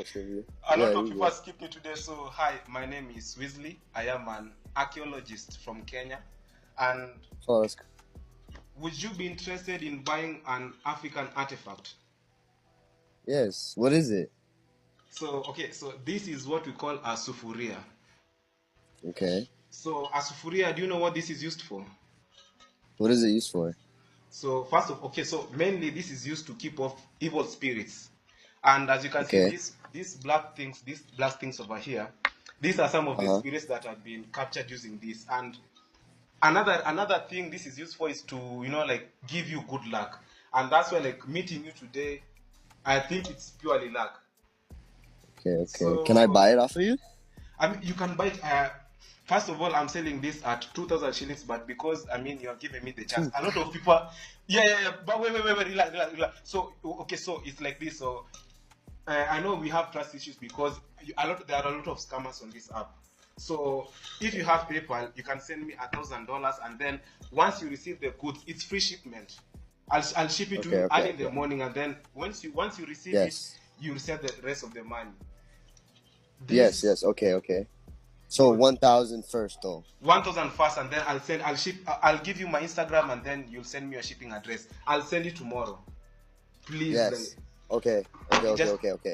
much of you. A Yeah, lot of you people are go. skipping today. So, hi, my name is Weasley. I am an archaeologist from Kenya. And Oh, that's, would you be interested in buying an African artifact? yes. What is it? So, okay, so this is what we call a Sufuria. Okay. So, a Sufuria, do you know what this is used for? What is it used for? So, first of okay, so mainly this is used to keep off evil spirits. And as you can see, Okay. these black things over here, these are some of the Uh-huh. spirits that have been captured using this. And another thing this is used for is to like give you good luck, and that's why like meeting you today, I think it's purely luck. Okay. Can I So buy it off of you? I mean, you can buy it. First of all, I'm selling this at 2,000 shillings, but because I mean you have given me the chance, a lot of people. Yeah. But wait, relax. So okay, so it's like this. So I know we have trust issues because there are a lot of scammers on this app. So if you have PayPal, you can send me $1,000, and then once you receive the goods, it's free shipment. I'll ship it to you early in the morning, and then once you receive it, you receive the rest of the money. Yes. Okay. So 1,000 first, though. 1,000 first, and then I'll give you my Instagram, and then you'll send me your shipping address. I'll send it tomorrow. Please. Yes. Okay.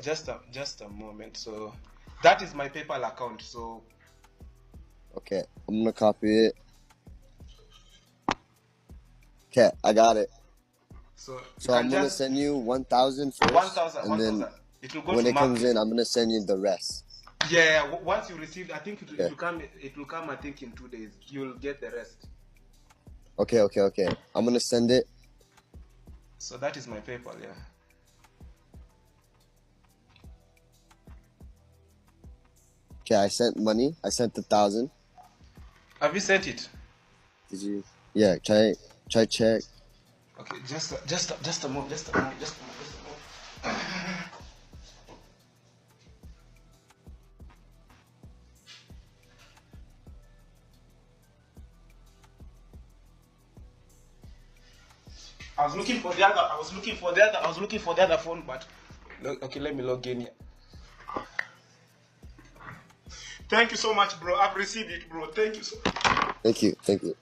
Just a moment. So that is my PayPal account. So Okay, I'm gonna copy it. Okay, I got it. So I'm gonna send you 1,000 first, 1,000, and then it will go when to it comes in, I'm gonna send you the rest. Yeah, once you receive, I think it will come. It will come. I think in 2 days, you'll get the rest. Okay. I'm gonna send it. So that is my PayPal. Yeah. Okay, I sent money. I sent 1,000. Have you sent it? Did you? Yeah. Try check. Okay, just a moment. I was looking for the other phone, but okay, let me log in here. Thank you so much, bro. I've received it, bro. Thank you so much. Thank you.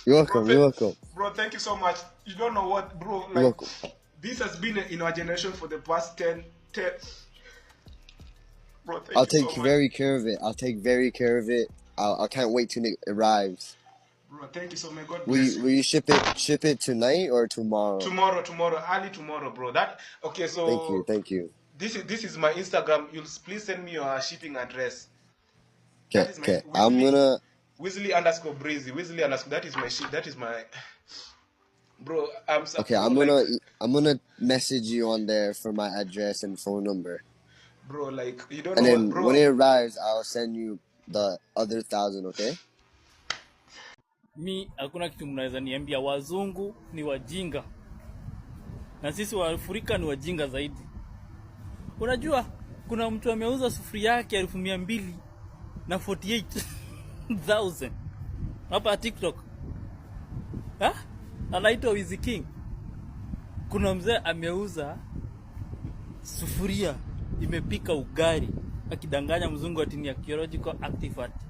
You're welcome. Bro, thank you so much. You don't know what, bro. Like, You're welcome. This has been in our generation for the past 10. Bro, I'll take very care of it. I can't wait till it arrives. Bro, thank you so much. God bless you. Will you ship it tonight or tomorrow? Tomorrow, early tomorrow, bro. Okay. So Thank you. This is my Instagram. You'll please send me your shipping address. Okay. I'm gonna Weasley_Breezy. That is my. Bro, Okay, I'm gonna message you on there for my address and phone number. Bro, like you don't and know. And then bro, when it arrives, I'll send you the other 1,000. Okay. Mi hakuna kitu mnaweza niambia. Wazungu ni wajinga na sisi wa Afrika ni wajinga zaidi. Unajua kuna mtu ameuza sufuria yake 248,000 hapa TikTok. Anaitwa Wizzy King. Kuna mzee ameuza sufuria imepika ugali akidanganya mzungu ati ni archaeological artifact.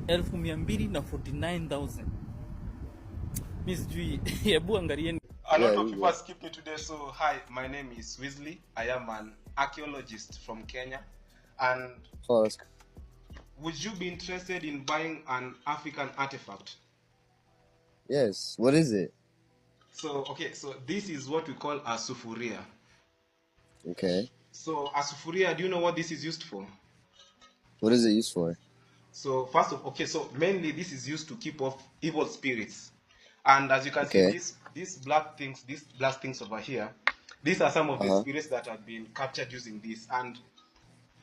249,000. Misjui hebu angalieni. A lot of people are skipping today. So hi, my name is Weasley. I am an archaeologist from Kenya. And would you be interested in buying an African artifact? Yes. What is it? So this is what we call a Sufuria. Okay. So a Sufuria, do you know what this is used for? What is it used for? So so mainly this is used to keep off evil spirits. And as you can see, these black things over here, these are some of the spirits that have been captured using this. And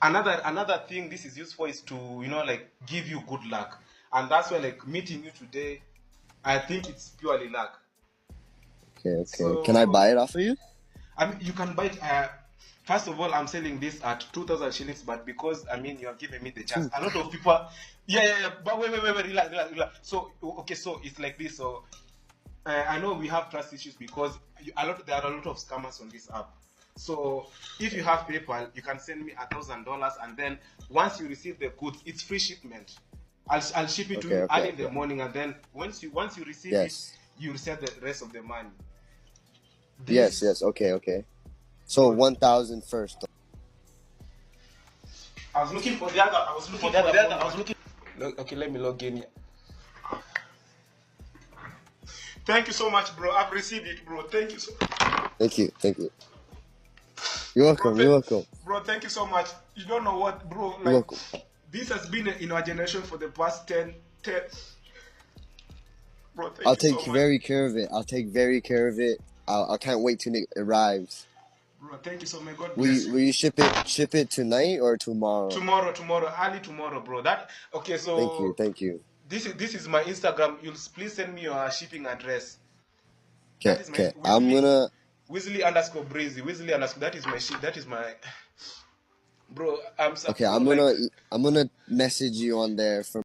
another thing this is used for is to like give you good luck, and that's why like meeting you today, I think it's purely luck. Okay. So, can I buy it off of you? I mean, you can buy it. First of all, I'm selling this at 2,000 shillings, but because I mean you have given me the chance, a lot of people. Yeah. But wait, relax. So okay, so it's like this. So I know we have trust issues because there are a lot of scammers on this app. So if you have PayPal, you can send me $1,000, and then once you receive the goods, it's free shipment. I'll ship it to Okay, you okay, early in the okay. morning, and then once you receive it, Yes. you receive the rest of the money. Yes, This, yes. Okay, okay. So bro, 1,000 first. I was looking for the other. I was looking for the other. I was looking. Okay, let me log in. Thank you so much, bro. I've received it, bro. Thank you so. Thank you, thank you. You're welcome. Bro, You're welcome. bro, thank you so much. You don't know what, bro. You're Like, welcome. this has been in our generation for the past 10. Bro, thank I'll you so take much. very care of it. I'll take very care of it. I can't wait till it arrives. Bro, thank you so much. God Will bless you, will you. you ship it tonight or tomorrow? Tomorrow, early tomorrow, bro. That okay? Thank you, So thank you. this is my Instagram. You'll please send me your shipping address. Okay, That is my okay. I'm gonna. Weasley underscore Breezy. Weasley underscore. That is my shit. That is my bro. Okay, bro. Like I'm gonna message you on there for